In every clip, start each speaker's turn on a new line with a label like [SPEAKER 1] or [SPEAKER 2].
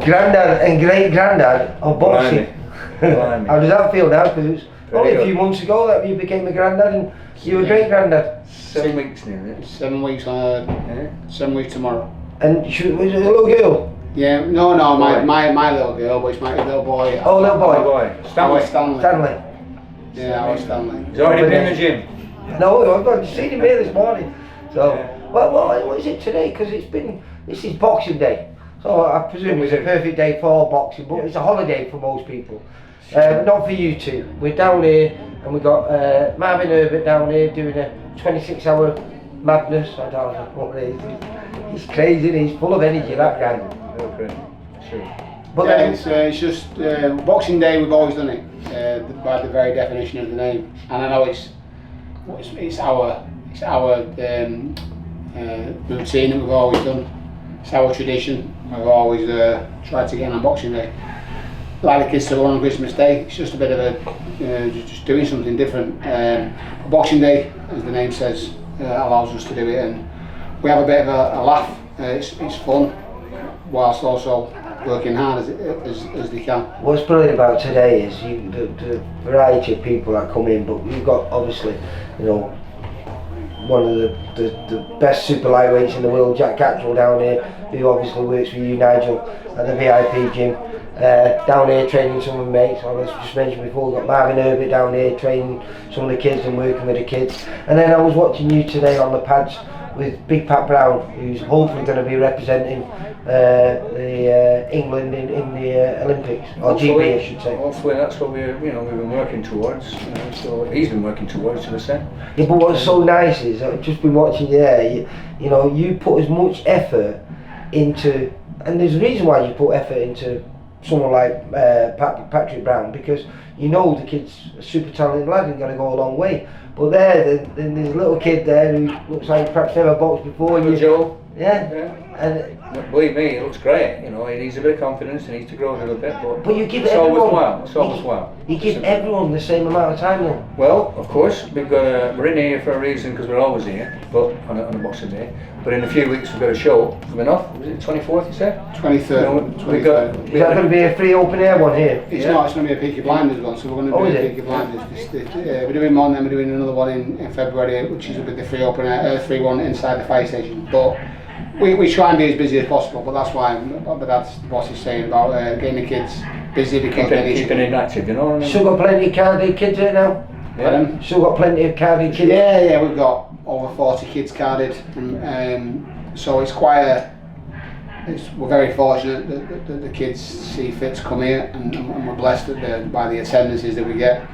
[SPEAKER 1] granddad and great granddad of boxing. How does that feel now? Because it was only a few months ago that you became a granddad and you were great granddad.
[SPEAKER 2] 7 weeks now, yeah.
[SPEAKER 3] 7 weeks on 7 weeks tomorrow.
[SPEAKER 1] And was it a little girl?
[SPEAKER 3] Yeah, no, my little girl, but it's my little boy.
[SPEAKER 1] Oh, little boy.
[SPEAKER 3] Stanley. Yeah, I was Stanley.
[SPEAKER 2] He's already been in the gym.
[SPEAKER 1] No, I've got seen him here this morning. So, what is it today? Because this is Boxing Day. So I presume it's a perfect day for boxing, but it's a holiday for most people. Not for you two. We're down here and we've got Marvin Herbert down here doing a 26-hour madness. I don't know what it is. He's crazy and he's full of energy, that guy.
[SPEAKER 2] Okay, sure.
[SPEAKER 3] But yeah, it's just Boxing Day. We've always done it by the very definition of the name, and I know it's our routine that we've always done. It's our tradition. We've always tried to get on Boxing Day. Like the kids to run on Christmas Day. It's just a bit of a just doing something different. Boxing Day, as the name says, allows us to do it, and we have a bit of a laugh. It's fun, whilst also working hard as they can.
[SPEAKER 1] What's brilliant about today is the variety of people that come in, but we've got obviously, one of the best super lightweights in the world, Jack Catchell down here, who obviously works for you, Nigel, at the VIP gym. Down here training some of the mates. I just mentioned before, we've got Marvin Herbert down here training some of the kids and working with the kids. And then I was watching you today on the pads with Big Pat Brown, who's hopefully going to be representing England in the Olympics, or GB I should say.
[SPEAKER 2] Hopefully that's what we've been working towards. So he's been working towards, should I say?
[SPEAKER 1] Yeah, but what's so nice is I've just been watching you there. You put as much effort into, and there's a reason why you put effort into someone like Patrick Brown, because the kid's a super talented lad and going to go a long way. But then there's a little kid there who looks like perhaps never boxed before.
[SPEAKER 2] Joe.
[SPEAKER 1] Yeah. And
[SPEAKER 2] believe me, it looks great. He needs a bit of confidence, he needs to grow a little bit.
[SPEAKER 1] But you give
[SPEAKER 2] it's
[SPEAKER 1] everyone.
[SPEAKER 2] It's always well.
[SPEAKER 1] You give everyone the same amount of time, though.
[SPEAKER 2] Well, of course, we're in here for a reason, because we're always here, but on a Boxing Day. But in a few weeks we've got a show coming off. Was it 24th? You said?
[SPEAKER 3] 23rd.
[SPEAKER 1] Is that going to be a free open air one here?
[SPEAKER 3] It's not. It's going to be a Peaky Blinders one. So we're going to do a Peaky Blinders. We're doing one, then we're doing another one in February, which is the free open air, free one inside the fire station. But we try and be as busy as possible. But that's why. But that's what he's saying about getting the kids busy, because
[SPEAKER 2] keeping it active.
[SPEAKER 1] Still got plenty of carded kids here now.
[SPEAKER 2] Yeah.
[SPEAKER 1] Still got plenty of carded kids.
[SPEAKER 3] Yeah, we've got over 40 kids carded, and so it's quite we're very fortunate that the kids see fit to come here, and we're blessed by the attendances that we get,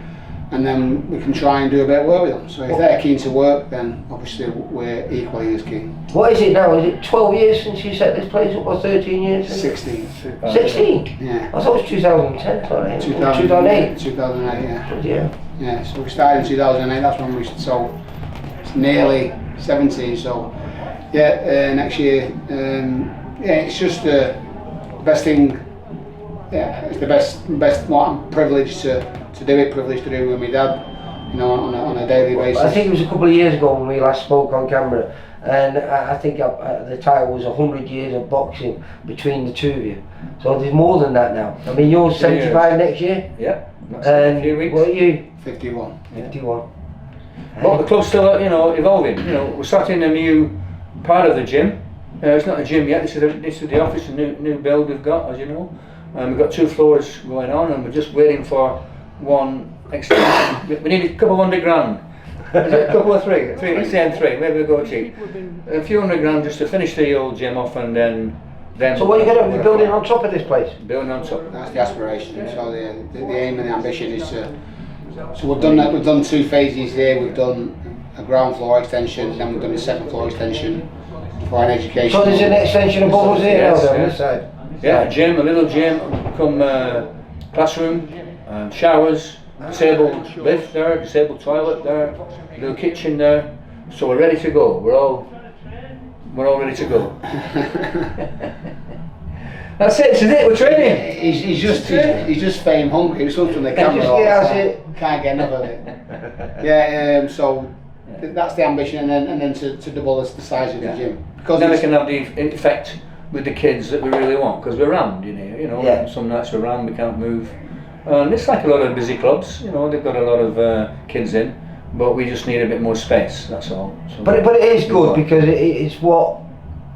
[SPEAKER 3] and then we can try and do a bit of work with them. So if they're keen to work, then obviously we're equally as keen.
[SPEAKER 1] What is it now? Is it 12 years since you set this place up, or 13 years?
[SPEAKER 3] 16.
[SPEAKER 1] 16?
[SPEAKER 3] Yeah.
[SPEAKER 1] I thought it was 2010, sorry.
[SPEAKER 3] 2008. 2008, yeah. Yeah, so we started in 2008, that's when so it's nearly 17, so next year, it's just the best thing, it's the best what I'm privileged to do it, privileged to do with my dad, on a daily basis.
[SPEAKER 1] I think it was a couple of years ago when we last spoke on camera, and I think the title was 100 years of boxing between the two of you. So there's more than that now. I mean, you're 75 next year?
[SPEAKER 2] Yeah.
[SPEAKER 1] And
[SPEAKER 2] a few weeks.
[SPEAKER 1] What are you?
[SPEAKER 3] 51.
[SPEAKER 1] 51.
[SPEAKER 2] Well, the club's still evolving. We're starting a new part of the gym. It's not a gym yet. This is the office, a new build we've got, as you know. We've got 2 floors going on, and we're just waiting for one extension. We need a couple of $100,000. Is it a couple of three? Let's say 3. Maybe we'll go cheap. A few $100,000 just to finish the old gym off, and then.
[SPEAKER 1] So what are you going to be building on top of this place?
[SPEAKER 2] Building on top.
[SPEAKER 3] That's the aspiration. Yeah. So the aim and the ambition is to. So we've done 2 phases here. We've done a ground floor extension, then we've done a second floor extension for an education.
[SPEAKER 1] So there's an extension above us here now, on this side.
[SPEAKER 2] Yeah, a little gym, classroom, showers, disabled lift there, disabled toilet there, little kitchen there. So we're ready to go. We're all ready to go. That's it. This is it. We're training.
[SPEAKER 3] He's just fame hungry. He's something the camera. Can't get enough of it. So that's the ambition, and then to double the size of the gym.
[SPEAKER 2] Because then we can have the effect with the kids that we really want, because we're around,
[SPEAKER 1] Yeah.
[SPEAKER 2] some nights we're around, we can't move. And it's like a lot of busy clubs, they've got a lot of kids in, but we just need a bit more space, that's all. So
[SPEAKER 1] But it is good because it's what,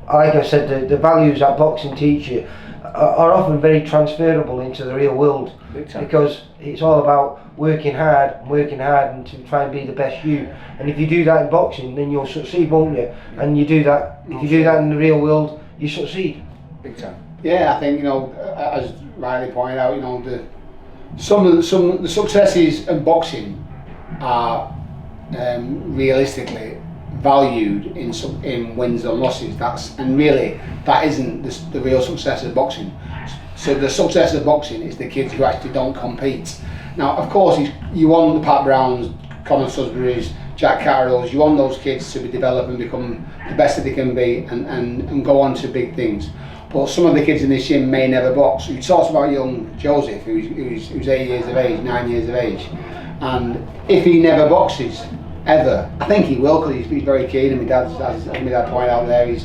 [SPEAKER 1] like I said, the values that boxing teach you are often very transferable into the real world,
[SPEAKER 2] Big time.
[SPEAKER 1] because it's all about working hard and to try and be the best you. And if you do that in boxing, then you'll succeed, won't you? And you do that, if you do that in the real world, you succeed.
[SPEAKER 2] Big time.
[SPEAKER 3] Yeah, I think, as Riley pointed out, some of the successes in boxing are realistically valued in wins or losses. And really that isn't the real success of boxing. So the success of boxing is the kids who actually don't compete. Now, of course, you want the Pat Browns, Conor Sudbury's, Jack Carroll's, you want those kids to be developed and become the best that they can be and go on to big things. But some of the kids in this gym may never box. We talked about young Joseph, who's 8 years of age, 9 years of age, and if he never boxes ever, I think he will, because he's very keen, and as my dad pointed out there, I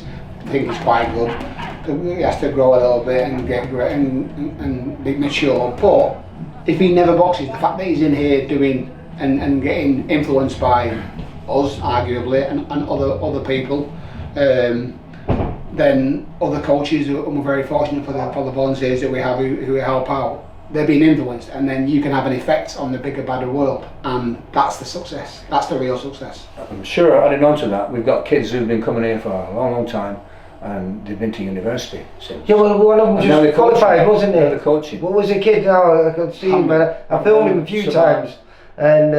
[SPEAKER 3] think he's quite good. He has to grow a little bit and get great and be mature. But if he never boxes, the fact that he's in here doing and getting influenced by us, arguably, and other people, then other coaches, and we're very fortunate for the volunteers that we have who help out, they're being influenced, and then you can have an effect on the bigger, badder world, and that's the success. That's the real success.
[SPEAKER 2] I'm sure, adding on to that, we've got kids who've been coming here for a long time, and they've been to university since.
[SPEAKER 1] Yeah, well, one of them just qualified, wasn't he?
[SPEAKER 2] They're coaching.
[SPEAKER 1] What was the kid now? I could see him, but I filmed him a few times, and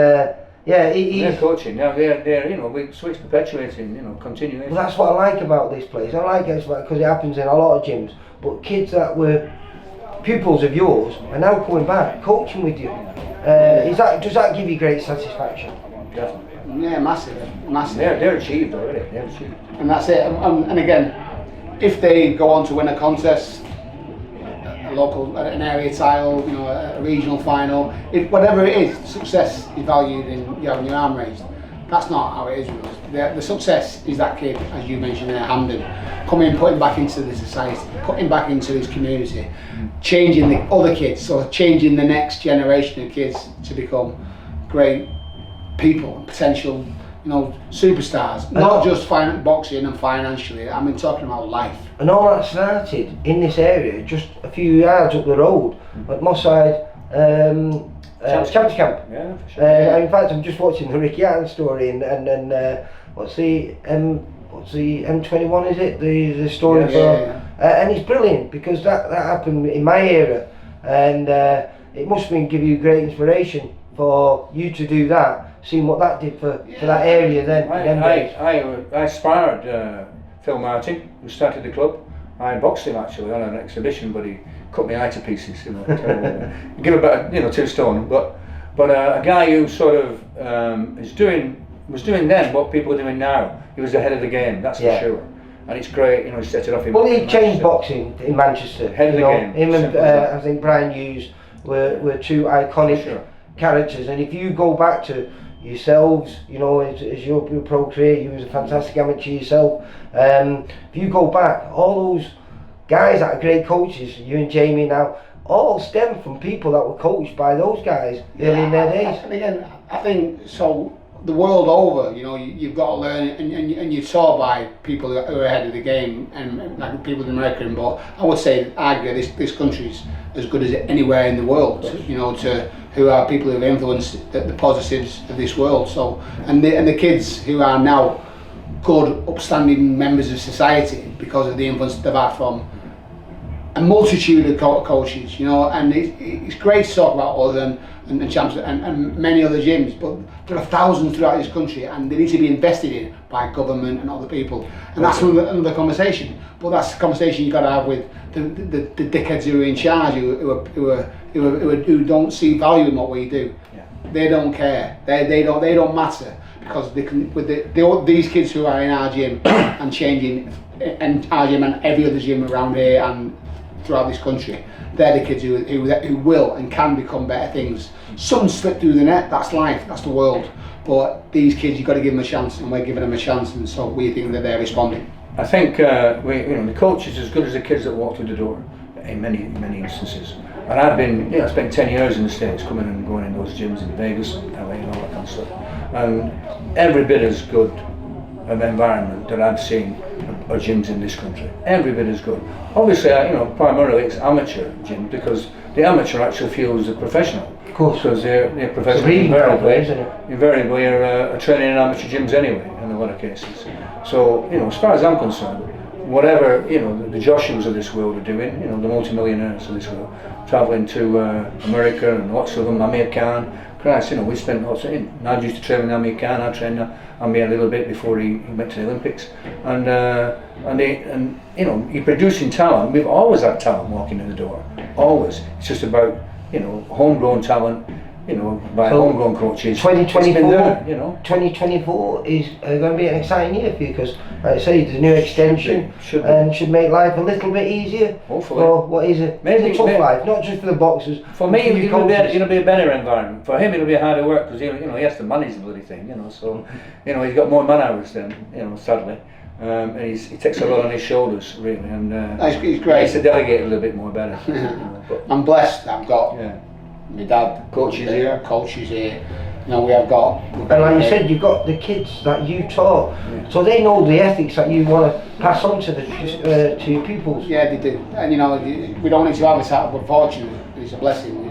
[SPEAKER 1] yeah,
[SPEAKER 2] they're coaching. Now they're we switch perpetuating, continuation.
[SPEAKER 1] Well, that's what I like about this place. I like it because it happens in a lot of gyms. But kids that were pupils of yours are now coming back, coaching with you. Does that give you great satisfaction?
[SPEAKER 2] Definitely.
[SPEAKER 3] Yeah, massive.
[SPEAKER 2] They're achieved already. They're achieved.
[SPEAKER 3] And that's it. And again, if they go on to win a contest, a local, an area title, a regional final, whatever it is, success is valued in having your arm raised. That's not how it is with us. The success is that kid, as you mentioned there, Hamden, putting back into the society, putting back into his community, changing the other kids, so changing the next generation of kids to become great people, potential, superstars. Not just boxing and financially. I mean, talking about life. And
[SPEAKER 1] all that started in this area, just a few yards up the road, at MossSide Champs Camp.
[SPEAKER 2] Yeah, for sure.
[SPEAKER 1] In fact, I'm just watching the Ricky Allen story, and what's the M21? Is it the story for? And it's brilliant because that happened in my era, and it must give you great inspiration for you to do that. Seeing what that did for that area then.
[SPEAKER 2] I inspired Phil Martin, who started the club. I boxed him actually on an exhibition, but he cut my eye to pieces. Give about 2 stone. But a guy who sort of was doing then what people are doing now. He was ahead of the game, that's for sure. And it's great, he set it off in.
[SPEAKER 1] Well, he changed boxing in Manchester.
[SPEAKER 2] Head of the game.
[SPEAKER 1] Him and I think Brian Hughes were 2 iconic characters. And if you go back to yourselves, as your pro career, you was a fantastic amateur yourself. If you go back, all those guys that are great coaches, you and Jamie now, all stem from people that were coached by those guys early in their days.
[SPEAKER 3] And again, I think so. The world over, you've got to learn, and you're taught by people who are ahead of the game, and like people in America. But I would say, arguably, this country's as good as anywhere in the world. Who are people who have influenced the positives of this world. So, and the kids who are now good, upstanding members of society because of the influence they've had from a multitude of coaches. And it's great to talk about us and champs and many other gyms, but there are thousands throughout this country, and they need to be invested in by government and other people. And that's another conversation. But that's the conversation you've got to have with the dickheads who are in charge, who don't see value in what we do.
[SPEAKER 2] Yeah.
[SPEAKER 3] They don't care. They don't matter, because they can, with these kids who are in our gym and changing, and our gym and every other gym around here and throughout this country, they're the kids who will and can become better things. Some slip through the net. That's life. That's the world. But these kids, you've got to give them a chance, and we're giving them a chance, and so we think that they're responding.
[SPEAKER 2] I think the coach is as good as the kids that walk through the door in many instances. And I spent 10 years in the States, coming and going in those gyms in Vegas, LA, and all that kind of stuff. And every bit as good of environment that I've seen are gyms in this country. Every bit as good. Obviously, primarily it's amateur gyms, because the amateur actually feels the professional.
[SPEAKER 1] Of course.
[SPEAKER 2] Because they're professional. Invariably are training in amateur gyms anyway, in a lot of cases. So, as far as I'm concerned, whatever, the Joshuas of this world are doing, the multimillionaires of this world, travelling to America, and lots of them, Amir Khan, Christ, we spent lots of, I used to train with Amir Khan, I trained Amir a little bit before he went to the Olympics, and you're producing talent. We've always had talent walking in the door, always. It's just about, homegrown talent, by homegrown coaches.
[SPEAKER 1] 2024 is going to be an exciting year for you, because, like I say, the new extension should make life a little bit easier.
[SPEAKER 2] Hopefully.
[SPEAKER 1] For what is it? Maybe it's a tough life, not just for the boxers.
[SPEAKER 2] For me, it'll be a better environment. For him, it'll be harder work, because he has to manage the bloody thing. So he's got more man hours than sadly. And he takes a lot on his shoulders, really, and
[SPEAKER 3] he's great.
[SPEAKER 2] He has to delegate a little bit more better. But
[SPEAKER 3] I'm blessed. I've got my dad,
[SPEAKER 2] coaches here.
[SPEAKER 3] We have got.
[SPEAKER 1] And like you said, you've got the kids that you taught, so they know the ethics that you want to pass on to to your pupils.
[SPEAKER 3] Yeah, they do. And we don't need to have a title, but fortunately, it's a blessing.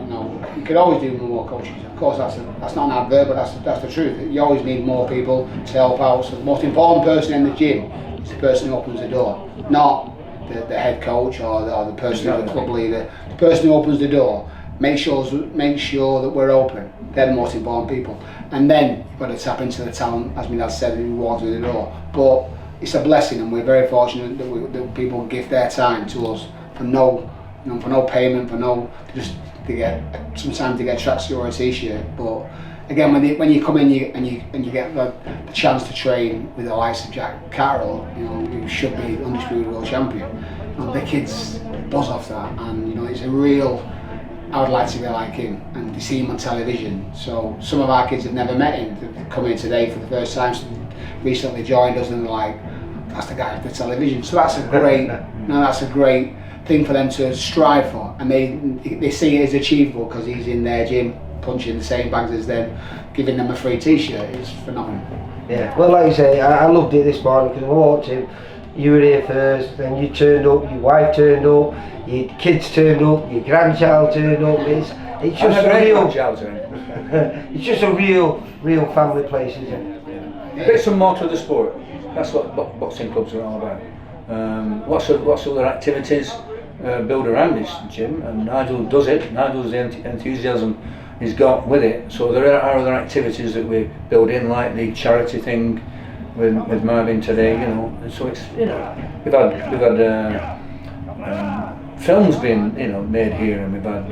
[SPEAKER 3] You could always do more coaches. Of course, that's not an advert, but that's the truth. You always need more people to help out. So the most important person in the gym is the person who opens the door, not the head coach or the person who's the club leader. The person who opens the door. Make sure that we're open. They're the most important people. And then you've got to tap into the talent, as my dad said, who walks through the door. But it's a blessing, and we're very fortunate that people give their time to us for no payment, just to get sometimes to get a tracksuit or a t-shirt. But again, when you come in and you get the chance to train with the likes of Jack Carroll, who should be undisputed world champion, the kids buzz off that, and it's a real. I would like to be like him, and to see him on television. So some of our kids have never met him. They've come in today for the first time, recently joined us, and they're like, "That's the guy off the television." So that's a great thing for them to strive for, and they see it as achievable because he's in their gym punching the same bags as them, giving them a free t-shirt. It's phenomenal.
[SPEAKER 1] Yeah. Well, like you say, I loved it this morning, because I walked in. You were here first, then you turned up, your wife turned up, your kids turned up, your grandchild turned up. It's just a real. It's just a real family place, isn't it?
[SPEAKER 2] Yeah. A bit some more to the sport. That's what boxing clubs are all about. Lots of other activities build around this gym, and Nigel does it. Nigel's the enthusiasm he's got with it. So there are other activities that we build in, like the charity thing with Marvin today, and so it's we've had films being made here, and we've had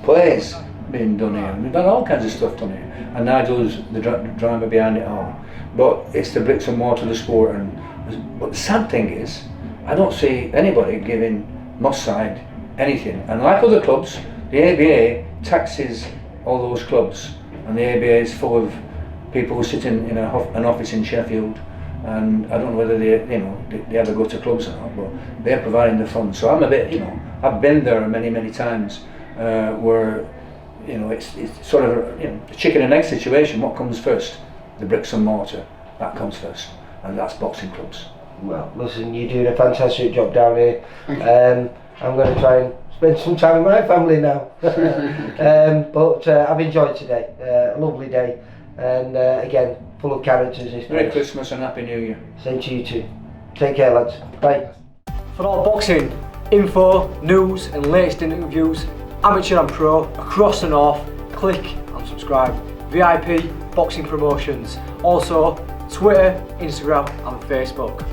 [SPEAKER 2] plays being done here, and we've had all kinds of stuff done here, and Nigel's the driver behind it all. But it's the bricks and mortar of the sport, but the sad thing is, I don't see anybody giving MossSide anything, and like other clubs, the ABA taxes all those clubs, and the ABA is full of people who sit in an office in Sheffield, and I don't know whether they ever go to clubs or not, but they're providing the funds. So I'm a bit, I've been there many times, where it's sort of a chicken and egg situation. What comes first? The bricks and mortar. That comes first, and that's boxing clubs.
[SPEAKER 1] Well, listen, you're doing a fantastic job down here. I'm going to try and spend some time with my family now. But I've enjoyed today. A lovely day. And again, full of characters.
[SPEAKER 2] Merry Christmas and Happy New Year.
[SPEAKER 1] Same to you too. Take care, lads. Bye.
[SPEAKER 4] For all boxing info, news and latest interviews, amateur and pro, across the north, click and subscribe. VIP Boxing Promotions. Also, Twitter, Instagram and Facebook.